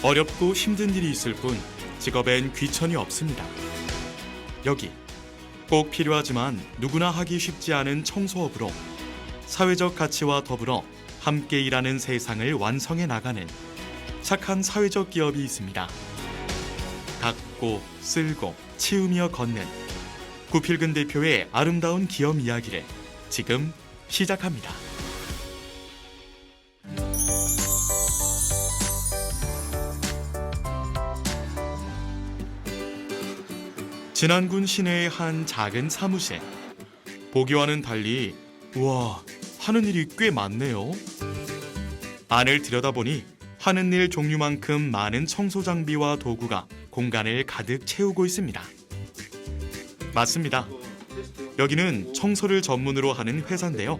어렵고 힘든 일이 있을 뿐 직업엔 귀천이 없습니다. 여기 꼭 필요하지만 누구나 하기 쉽지 않은 청소업으로 사회적 가치와 더불어 함께 일하는 세상을 완성해 나가는 착한 사회적 기업이 있습니다. 닦고 쓸고 치우며 걷는 구필근 대표의 아름다운 기업 이야기를 지금 시작합니다. 진안군 시내의 한 작은 사무실. 보기와는 달리 우와, 하는 일이 꽤 많네요. 안을 들여다보니 하는 일 종류만큼 많은 청소 장비와 도구가 공간을 가득 채우고 있습니다. 맞습니다. 여기는 청소를 전문으로 하는 회사인데요.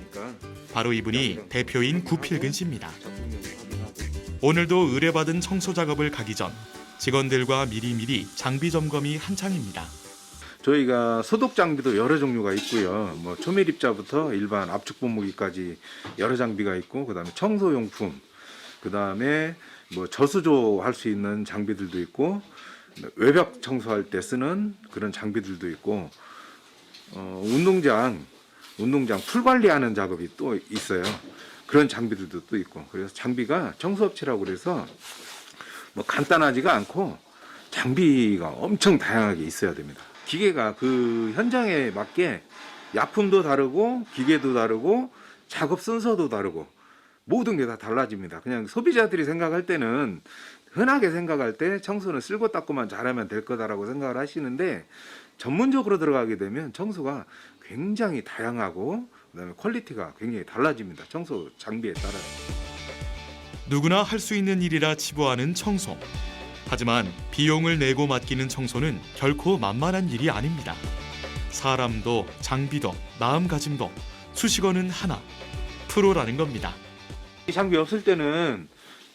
바로 이분이 대표인 구필근 씨입니다. 오늘도 의뢰받은 청소 작업을 가기 전 직원들과 미리미리 장비 점검이 한창입니다. 저희가 소독 장비도 여러 종류가 있고요. 뭐 초밀입자부터 일반 압축 분무기까지 여러 장비가 있고, 그다음에 청소용품, 그다음에 뭐 저수조 할 수 있는 장비들도 있고, 외벽 청소할 때 쓰는 그런 장비들도 있고, 운동장 풀 관리하는 작업이 또 있어요. 그런 장비들도 또 있고, 그래서 장비가 청소업체라고 그래서 뭐 간단하지가 않고 장비가 엄청 다양하게 있어야 됩니다. 기계가 그 현장에 맞게 약품도 다르고 기계도 다르고 작업 순서도 다르고 모든 게 다 달라집니다. 그냥 소비자들이 생각할 때는 흔하게 생각할 때 청소는 쓸고 닦고만 잘하면 될 거다라고 생각을 하시는데, 전문적으로 들어가게 되면 청소가 굉장히 다양하고 그다음에 퀄리티가 굉장히 달라집니다. 청소 장비에 따라서. 누구나 할 수 있는 일이라 치부하는 청소. 하지만 비용을 내고 맡기는 청소는 결코 만만한 일이 아닙니다. 사람도 장비도 마음가짐도 수식어는 하나, 프로라는 겁니다. 이 장비 없을 때는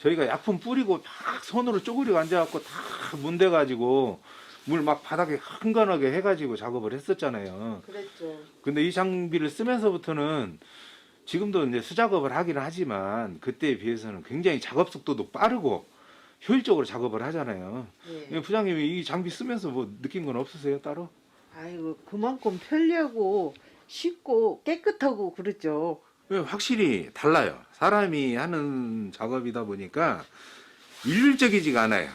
저희가 약품 뿌리고 막 손으로 쪼그리고 앉아갖고 다 문대가지고 물 막 바닥에 흥건하게 해가지고 작업을 했었잖아요. 그랬죠. 근데 이 장비를 쓰면서부터는 지금도 이제 수작업을 하기는 하지만 그때에 비해서는 굉장히 작업 속도도 빠르고 효율적으로 작업을 하잖아요. 예. 부장님이 이 장비 쓰면서 뭐 느낀 건 없으세요 따로? 아이고, 그만큼 편리하고 쉽고 깨끗하고 그렇죠. 확실히 달라요. 사람이 하는 작업이다 보니까 일률적이지가 않아요.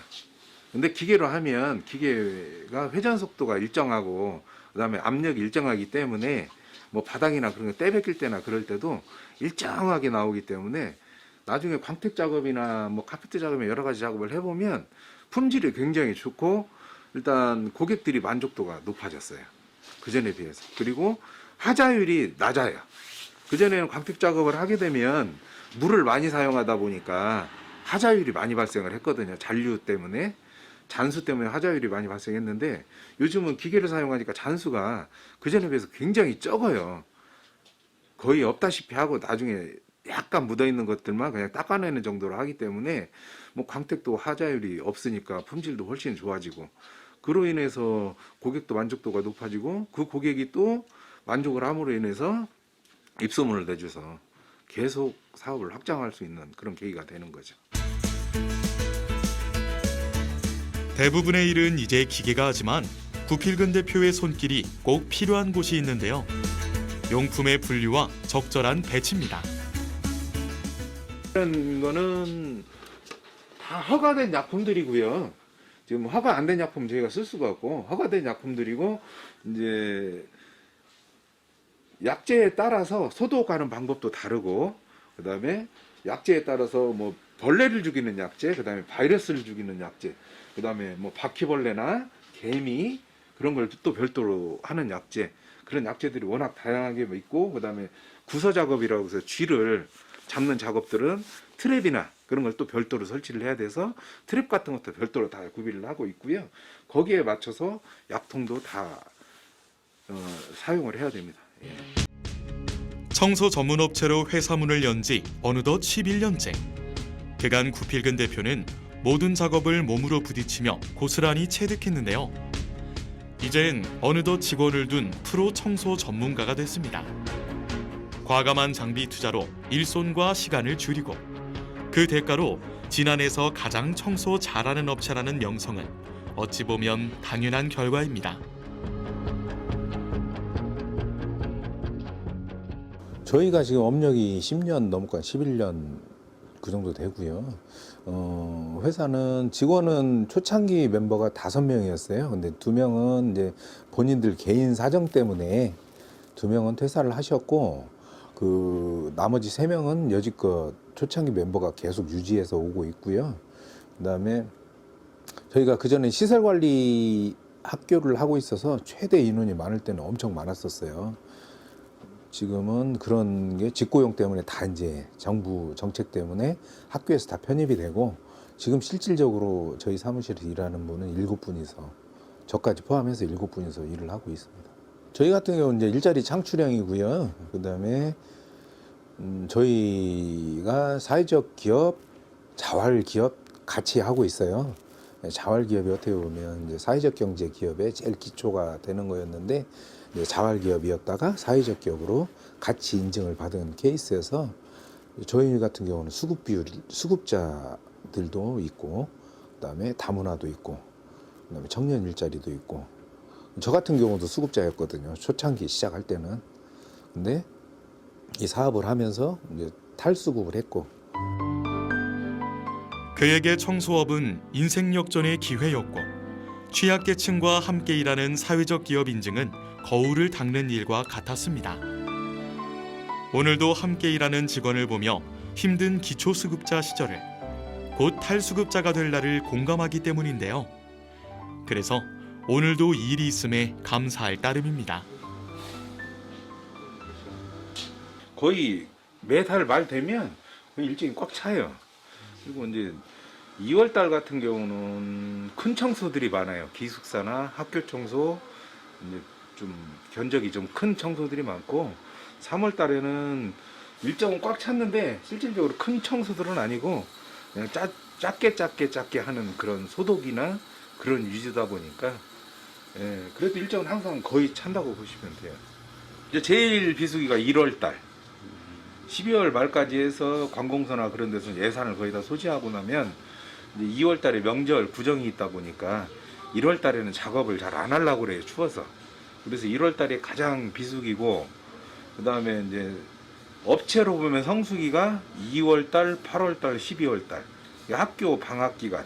근데 기계로 하면 기계가 회전 속도가 일정하고 그다음에 압력이 일정하기 때문에 뭐 바닥이나 그런 거 떼베낄 때나 그럴 때도 일정하게 나오기 때문에 나중에 광택 작업이나 뭐 카페트 작업이나 여러 가지 작업을 해보면 품질이 굉장히 좋고 일단 고객들이 만족도가 높아졌어요. 그전에 비해서. 그리고 하자율이 낮아요. 그전에는 광택 작업을 하게 되면 물을 많이 사용하다 보니까 하자율이 많이 발생을 했거든요. 잔류 때문에. 잔수 때문에 하자율이 많이 발생했는데 요즘은 기계를 사용하니까 잔수가 그전에 비해서 굉장히 적어요. 거의 없다시피 하고 나중에 약간 묻어있는 것들만 그냥 닦아내는 정도로 하기 때문에 뭐 광택도 하자율이 없으니까 품질도 훨씬 좋아지고, 그로 인해서 고객도 만족도가 높아지고 그 고객이 또 만족을 함으로 인해서 입소문을 내줘서 계속 사업을 확장할 수 있는 그런 계기가 되는 거죠. 대부분의 일은 이제 기계가 하지만 구필근 대표의 손길이 꼭 필요한 곳이 있는데요. 용품의 분류와 적절한 배치입니다. 이런 거는 다 허가된 약품들이고요. 지금 허가 안 된 약품 저희가 쓸 수가 없고, 허가된 약품들이고, 이제 약재에 따라서 소독하는 방법도 다르고, 그다음에 약재에 따라서 뭐 벌레를 죽이는 약재, 그다음에 바이러스를 죽이는 약재, 그다음에 뭐 바퀴벌레나 개미 그런 걸 또 별도로 하는 약재, 그런 약재들이 워낙 다양하게 있고, 그다음에 구서 작업이라고 해서 쥐를 잡는 작업들은 트랩이나 그런 걸 또 별도로 설치를 해야 돼서 트랩 같은 것도 별도로 다 구비를 하고 있고요. 거기에 맞춰서 약통도 다 사용을 해야 됩니다. 예. 청소 전문 업체로 회사 문을 연 지 어느덧 11년째. 그간 구필근 대표는 모든 작업을 몸으로 부딪히며 고스란히 체득했는데요. 이젠 어느덧 직원을 둔 프로 청소 전문가가 됐습니다. 과감한 장비 투자로 일손과 시간을 줄이고 그 대가로 진안에서 가장 청소 잘하는 업체라는 명성은 어찌 보면 당연한 결과입니다. 저희가 지금 업력이 10년 넘고 11년 그 정도 되고요. 회사는 직원은 초창기 멤버가 5명이었어요. 근데 2명은 이제 본인들 개인 사정 때문에 2명은 퇴사를 하셨고, 그 나머지 3명은 여지껏 초창기 멤버가 계속 유지해서 오고 있고요. 그다음에 저희가 그전에 시설관리 학교를 하고 있어서 최대 인원이 많을 때는 엄청 많았었어요. 지금은 그런 게 직고용 때문에 다 이제 정부 정책 때문에 학교에서 다 편입이 되고, 지금 실질적으로 저희 사무실에서 일하는 분은 7분이서, 저까지 포함해서 7분이서 일을 하고 있습니다. 저희 같은 경우는 이제 일자리 창출형이고요. 그다음에 저희가 사회적 기업, 자활 기업 같이 하고 있어요. 자활 기업이 어떻게 보면 이제 사회적 경제 기업의 제일 기초가 되는 거였는데, 자활 기업이었다가 사회적 기업으로 같이 인증을 받은 케이스여서, 저희 같은 경우는 수급 비율, 수급자들도 있고, 그다음에 다문화도 있고, 그다음에 청년 일자리도 있고. 저 같은 경우도 수급자였거든요, 초창기 시작할 때는. 근데 이 사업을 하면서 이제 탈수급을 했고. 그에게 청소업은 인생 역전의 기회였고, 취약계층과 함께 일하는 사회적 기업 인증은 거울을 닦는 일과 같았습니다. 오늘도 함께 일하는 직원을 보며 힘든 기초수급자 시절을, 곧 탈수급자가 될 날을 공감하기 때문인데요. 그래서 오늘도 일이 있음에 감사할 따름입니다. 거의 매달 말 되면 거의 일정이 꽉 차요. 그리고 이제 2월 달 같은 경우는 큰 청소들이 많아요. 기숙사나 학교 청소, 이제 좀 견적이 좀 큰 청소들이 많고, 3월 달에는 일정은 꽉 찼는데 실질적으로 큰 청소들은 아니고 그냥 작게 하는 그런 소독이나 그런 위주다 보니까, 예, 그래도 일정은 항상 거의 찬다고 보시면 돼요. 이제 제일 비수기가 1월 달, 12월 말까지 해서 관공서나 그런 데서 예산을 거의 다 소지하고 나면 이제 2월 달에 명절 구정이 있다 보니까 1월 달에는 작업을 잘 안 하려고 그래요, 추워서. 그래서 1월 달이 가장 비수기고, 그 다음에 이제 업체로 보면 성수기가 2월 달, 8월 달, 12월 달. 학교 방학 기간,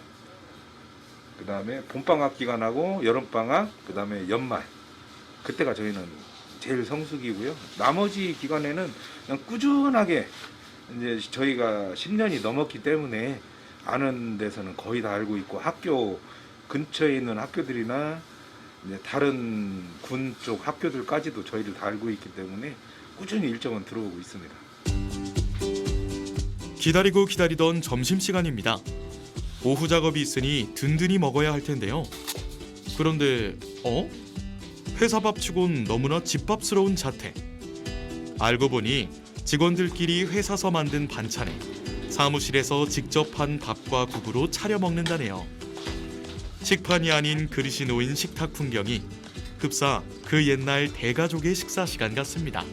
그 다음에 봄방학 기간하고 여름방학, 그 다음에 연말. 그때가 저희는 제일 성수기고요. 나머지 기간에는 그냥 꾸준하게, 이제 저희가 10년이 넘었기 때문에 아는 데서는 거의 다 알고 있고, 학교 근처에 있는 학교들이나 이제 다른 군 쪽 학교들까지도 저희를 다 알고 있기 때문에 꾸준히 일정은 들어오고 있습니다. 기다리고 기다리던 점심시간입니다. 오후 작업이 있으니 든든히 먹어야 할 텐데요. 그런데 회사 밥치곤 너무나 집밥스러운 자태. 알고 보니 직원들끼리 회사서 만든 반찬에 사무실에서 직접 한 밥과 국으로 차려 먹는다네요. 식판이 아닌 그릇이 놓인 식탁 풍경이 흡사 그 옛날 대가족의 식사 시간 같습니다.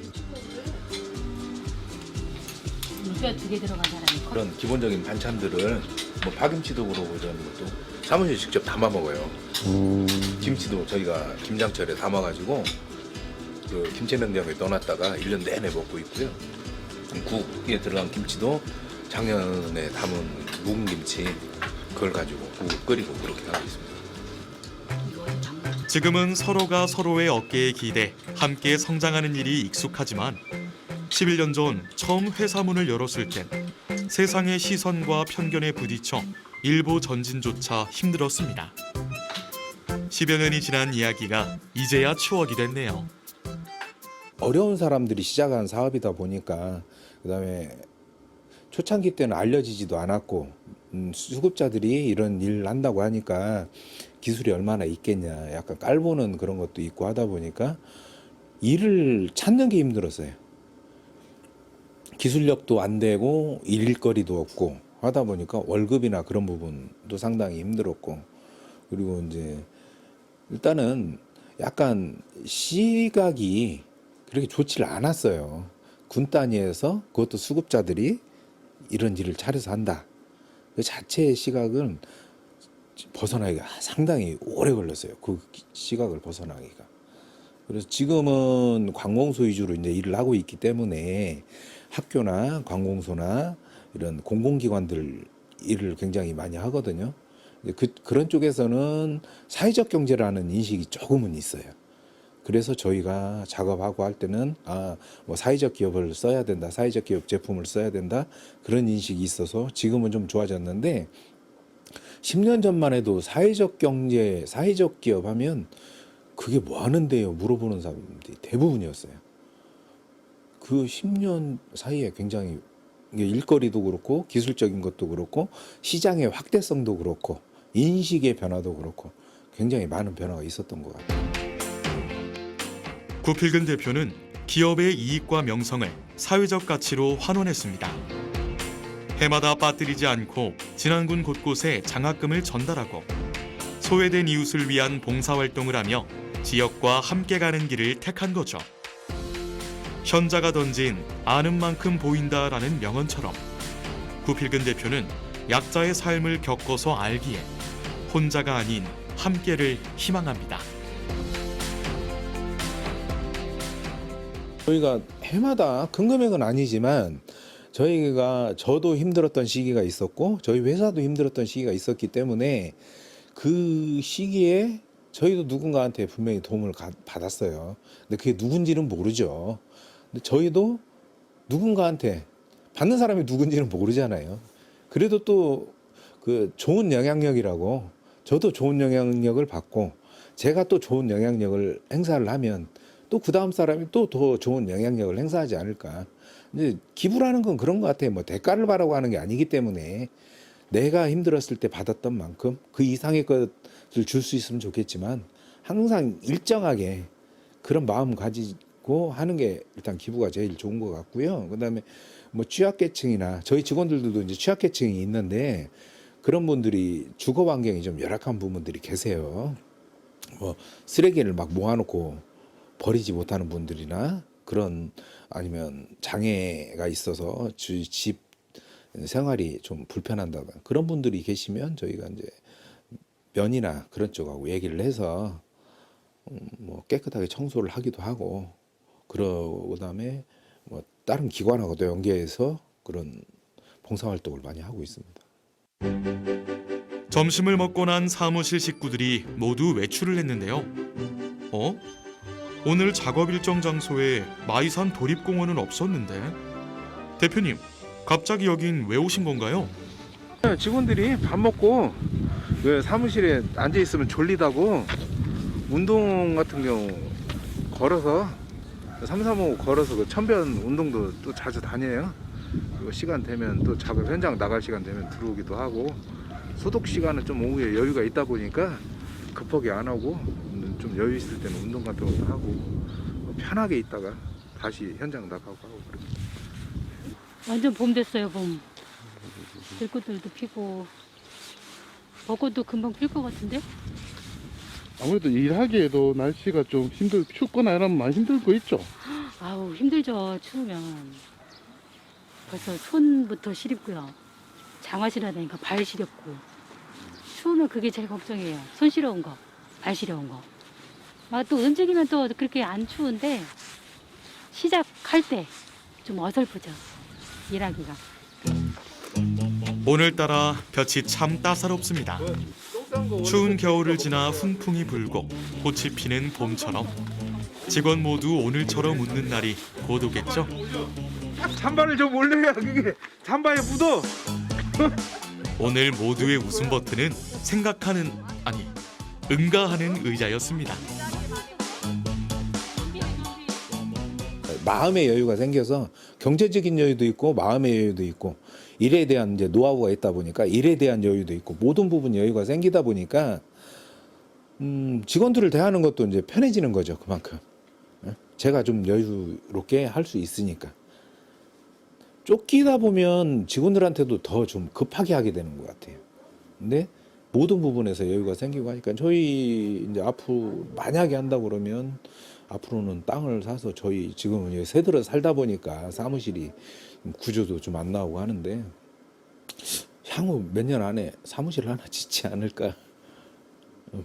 물뼈 2개 들어간 사람이 커. 그런 기본적인 반찬들을 뭐 파김치도 그러고 이런 것도 사무실에 직접 담아 먹어요. 김치도 저희가 김장철에 담아가지고 그 김치 냉장고에 넣어놨다가 1년 내내 먹고 있고요. 국에 들어간 김치도 작년에 담은 묵은 김치, 그걸 가지고 국 끓이고 그렇게 하고 있습니다. 지금은 서로가 서로의 어깨에 기대 함께 성장하는 일이 익숙하지만 11년 전 처음 회사 문을 열었을 땐 세상의 시선과 편견에 부딪혀 일보 전진조차 힘들었습니다. 10여 년이 지난 이야기가 이제야 추억이 됐네요. 어려운 사람들이 시작한 사업이다 보니까, 그다음에 초창기 때는 알려지지도 않았고, 수급자들이 이런 일을 한다고 하니까 기술이 얼마나 있겠냐, 약간 깔보는 그런 것도 있고 하다 보니까 일을 찾는 게 힘들었어요. 기술력도 안 되고 일거리도 없고 하다 보니까 월급이나 그런 부분도 상당히 힘들었고, 그리고 이제 일단은 약간 시각이 그렇게 좋지를 않았어요. 군 단위에서 그것도 수급자들이 이런 일을 차려서 한다. 그 자체의 시각은 벗어나기가 상당히 오래 걸렸어요. 그 시각을 벗어나기가. 그래서 지금은 관공서 위주로 이제 일을 하고 있기 때문에 학교나 관공서나 이런 공공기관들 일을 굉장히 많이 하거든요. 그런 쪽에서는 사회적 경제라는 인식이 조금은 있어요. 그래서 저희가 작업하고 할 때는 뭐 사회적 기업을 써야 된다, 사회적 기업 제품을 써야 된다 그런 인식이 있어서 지금은 좀 좋아졌는데 10년 전만 해도 사회적 경제, 사회적 기업 하면 그게 뭐 하는데요? 물어보는 사람들이 대부분이었어요. 그 10년 사이에 굉장히 일거리도 그렇고 기술적인 것도 그렇고 시장의 확대성도 그렇고 인식의 변화도 그렇고 굉장히 많은 변화가 있었던 것 같아요. 구필근 대표는 기업의 이익과 명성을 사회적 가치로 환원했습니다. 해마다 빠뜨리지 않고 진안군 곳곳에 장학금을 전달하고 소외된 이웃을 위한 봉사활동을 하며 지역과 함께 가는 길을 택한 거죠. 현자가 던진 아는 만큼 보인다라는 명언처럼 구필근 대표는 약자의 삶을 겪어서 알기에 혼자가 아닌 함께를 희망합니다. 저희가 해마다 큰 금액은 아니지만 저도 힘들었던 시기가 있었고 저희 회사도 힘들었던 시기가 있었기 때문에 그 시기에 저희도 누군가한테 분명히 도움을 받았어요. 근데 그게 누군지는 모르죠. 근데 저희도 누군가한테 받는 사람이 누군지는 모르잖아요. 그래도 또 그 좋은 영향력이라고 저도 좋은 영향력을 받고 제가 또 좋은 영향력을 행사를 하면 또 그 다음 사람이 또 더 좋은 영향력을 행사하지 않을까. 이제 기부라는 건 그런 것 같아요. 뭐 대가를 바라고 하는 게 아니기 때문에 내가 힘들었을 때 받았던 만큼 그 이상의 것을 줄 수 있으면 좋겠지만 항상 일정하게 그런 마음 가지고 하는 게 일단 기부가 제일 좋은 것 같고요. 그다음에 뭐 취약계층이나 저희 직원들도 이제 취약계층이 있는데 그런 분들이 주거 환경이 좀 열악한 부분들이 계세요. 뭐 쓰레기를 막 모아놓고 버리지 못하는 분들이나 그런 아니면 장애가 있어서 집 생활이 좀 불편한다거나 그런 분들이 계시면 저희가 이제 면이나 그런 쪽하고 얘기를 해서 뭐 깨끗하게 청소를 하기도 하고 그다음에 뭐 다른 기관하고도 연계해서 그런 봉사활동을 많이 하고 있습니다. 점심을 먹고 난 사무실 식구들이 모두 외출을 했는데요. 오늘 작업 일정 장소에 마이산 도립공원은 없었는데 대표님, 갑자기 여긴 왜 오신 건가요? 직원들이 밥 먹고 왜 사무실에 앉아 있으면 졸리다고 운동 같은 경우 걸어서 335 걸어서 그 천변 운동도 또 자주 다녀요. 그리고 시간 되면 또 작업 현장 나갈 시간 되면 들어오기도 하고 소독 시간은 좀 오후에 여유가 있다 보니까 급하게 안 하고 좀 여유 있을 때는 운동 같은 것도 하고 편하게 있다가 다시 현장 나가고 하고 그럽니다. 완전 봄 됐어요, 봄. 들꽃들도 피고 벚꽃도 금방 필 것 같은데? 아무래도 일하기에도 날씨가 좀 춥거나 이러면 많이 힘들 거 있죠? 아우 힘들죠, 추우면. 벌써 손부터 시렵고요. 장화 신어야 되니까 발 시렵고. 추우면 그게 제일 걱정이에요. 손 시려운 거, 발 시려운 거. 또 은직이면 또 그렇게 안 추운데 시작할 때 좀 어설프죠, 일하기가. 오늘따라 볕이 참 따사롭습니다. 추운 겨울을 지나 훈풍이 불고 꽃이 피는 봄처럼 직원 모두 오늘처럼 웃는 날이 곧 오겠죠? 찬바를 좀 올려야 그게 찬바에 묻어. 오늘 모두의 웃음 버튼은 생각하는, 아니, 응가하는 의자였습니다. 마음의 여유가 생겨서 경제적인 여유도 있고 마음의 여유도 있고 일에 대한 이제 노하우가 있다 보니까 일에 대한 여유도 있고 모든 부분 여유가 생기다 보니까 직원들을 대하는 것도 이제 편해지는 거죠. 그만큼 제가 좀 여유롭게 할 수 있으니까. 쫓기다 보면 직원들한테도 더 좀 급하게 하게 되는 것 같아요. 근데 모든 부분에서 여유가 생기고 하니까 저희 이제 앞으로 만약에 한다 그러면 앞으로는 땅을 사서 저희 지금은 새들어 살다 보니까 사무실이 구조도 좀 안 나오고 하는데 향후 몇 년 안에 사무실 하나 짓지 않을까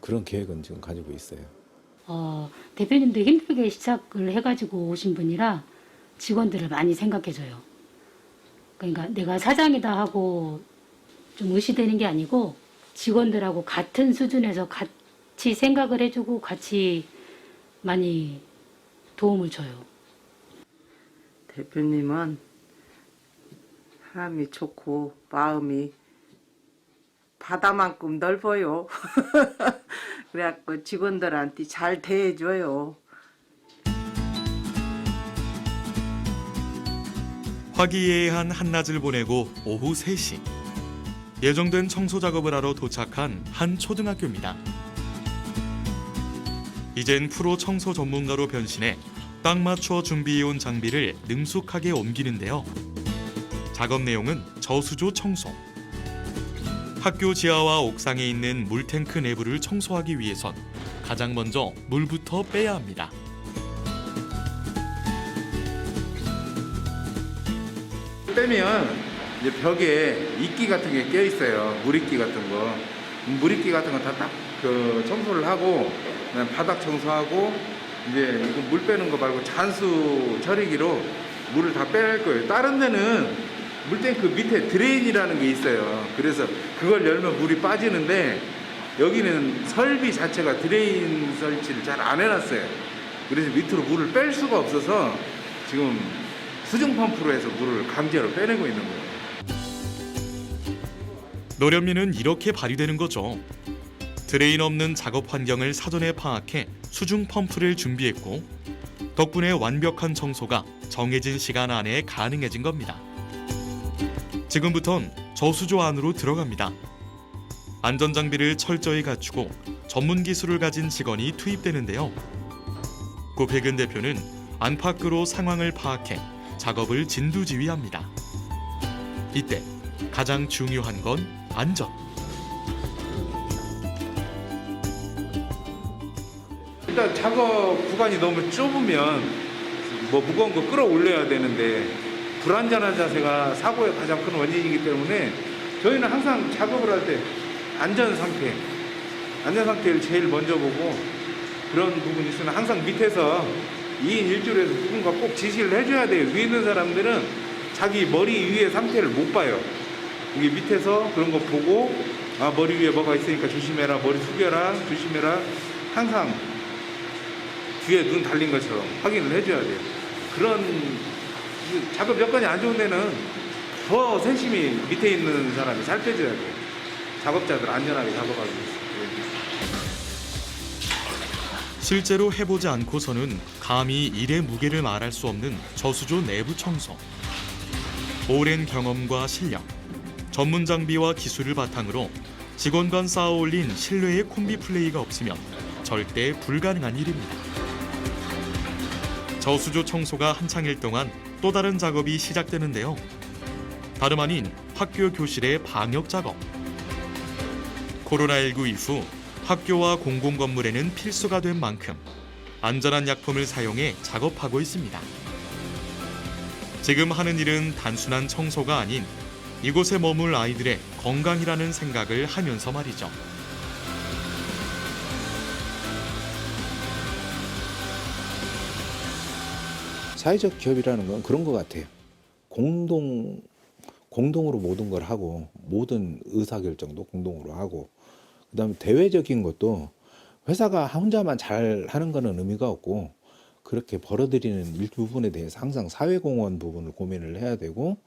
그런 계획은 지금 가지고 있어요. 대표님도 힘들게 시작을 해가지고 오신 분이라 직원들을 많이 생각해줘요. 그러니까 내가 사장이다 하고 좀 의시되는 게 아니고 직원들하고 같은 수준에서 같이 생각을 해주고 같이 많이 도움을 줘요. 대표님은 사람이 좋고 마음이 바다만큼 넓어요. 그래갖고 직원들한테 잘 대해줘요. 화기애애한 한낮을 보내고 오후 3시. 예정된 청소 작업을 하러 도착한 한 초등학교입니다. 이젠 프로 청소 전문가로 변신해 딱 맞춰 준비해온 장비를 능숙하게 옮기는데요. 작업 내용은 저수조 청소. 학교 지하와 옥상에 있는 물탱크 내부를 청소하기 위해선 가장 먼저 물부터 빼야 합니다. 빼면 이제 벽에 이끼 같은 게 껴 있어요. 물이끼 같은 거. 물이끼 같은 거 다 딱 그 청소를 하고 그다음에 바닥 청소하고 이제 이거 물 빼는 거 말고 잔수 처리기로 물을 다 빼낼 거예요. 다른 데는 물탱크 밑에 드레인이라는 게 있어요. 그래서 그걸 열면 물이 빠지는데 여기는 설비 자체가 드레인 설치를 잘 안 해놨어요. 그래서 밑으로 물을 뺄 수가 없어서 지금 수중 펌프로 해서 물을 강제로 빼내고 있는 거예요. 노련미는 이렇게 발휘되는 거죠. 드레인 없는 작업 환경을 사전에 파악해 수중 펌프를 준비했고 덕분에 완벽한 청소가 정해진 시간 안에 가능해진 겁니다. 지금부턴 저수조 안으로 들어갑니다. 안전장비를 철저히 갖추고 전문 기술을 가진 직원이 투입되는데요. 구백은 대표는 안팎으로 상황을 파악해 작업을 진두지휘합니다. 이때 가장 중요한 건 안전. 일단 작업 구간이 너무 좁으면 뭐 무거운 거 끌어올려야 되는데 불안전한 자세가 사고의 가장 큰 원인이기 때문에 저희는 항상 작업을 할 때 안전 상태를 제일 먼저 보고 그런 부분이 있으면 항상 밑에서 2인 1조에서 누군가 꼭 지시를 해줘야 돼요. 위에 있는 사람들은 자기 머리 위의 상태를 못 봐요. 이게 밑에서 그런 거 보고 아 머리 위에 뭐가 있으니까 조심해라, 머리 숙여라, 조심해라, 항상 뒤에 눈 달린 것처럼 확인을 해줘야 돼요. 그런 작업 여건이 안 좋은 데는 더 세심히 밑에 있는 사람이 살펴줘야 돼요. 작업자들 안전하게 작업하기 위해서. 실제로 해보지 않고서는 감히 일의 무게를 말할 수 없는 저수조 내부 청소. 오랜 경험과 실력, 전문 장비와 기술을 바탕으로 직원 간 쌓아올린 신뢰의 콤비 플레이가 없으면 절대 불가능한 일입니다. 저수조 청소가 한창일 동안 또 다른 작업이 시작되는데요. 다름 아닌 학교 교실의 방역 작업. 코로나19 이후 학교와 공공건물에는 필수가 된 만큼 안전한 약품을 사용해 작업하고 있습니다. 지금 하는 일은 단순한 청소가 아닌 이곳에 머물 아이들의 건강이라는 생각을 하면서 말이죠. 사회적 기업이라는 건 그런 것 같아요. 공동으로 모든 걸 하고 모든 의사결정도 공동으로 하고 그다음에 대외적인 것도 회사가 혼자만 잘 하는 거는 의미가 없고 그렇게 벌어들이는 일부분에 대해서 항상 사회공헌 부분을 고민을 해야 되고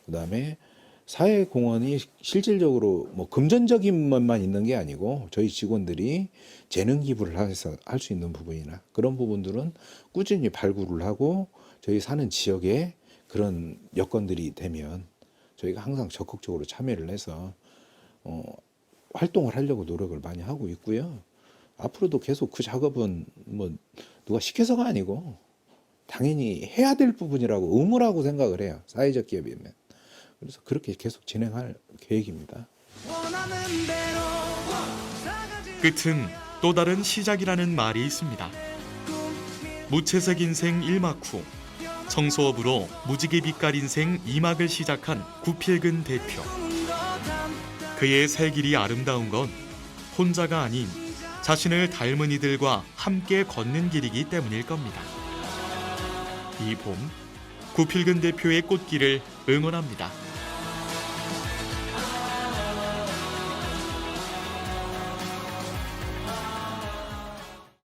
그다음에 사회공헌이 실질적으로 뭐 금전적인 것만 있는 게 아니고 저희 직원들이 재능 기부를 해서 할 수 있는 부분이나 그런 부분들은 꾸준히 발굴을 하고 저희 사는 지역에 그런 여건들이 되면 저희가 항상 적극적으로 참여를 해서 활동을 하려고 노력을 많이 하고 있고요. 앞으로도 계속 그 작업은 뭐 누가 시켜서가 아니고 당연히 해야 될 부분이라고 의무라고 생각을 해요. 사회적 기업이면. 그래서 그렇게 계속 진행할 계획입니다. 끝은 또 다른 시작이라는 말이 있습니다. 무채색 인생 1막 후 청소업으로 무지개 빛깔 인생 2막을 시작한 구필근 대표. 그의 새 길이 아름다운 건 혼자가 아닌 자신을 닮은 이들과 함께 걷는 길이기 때문일 겁니다. 이 봄, 구필근 대표의 꽃길을 응원합니다.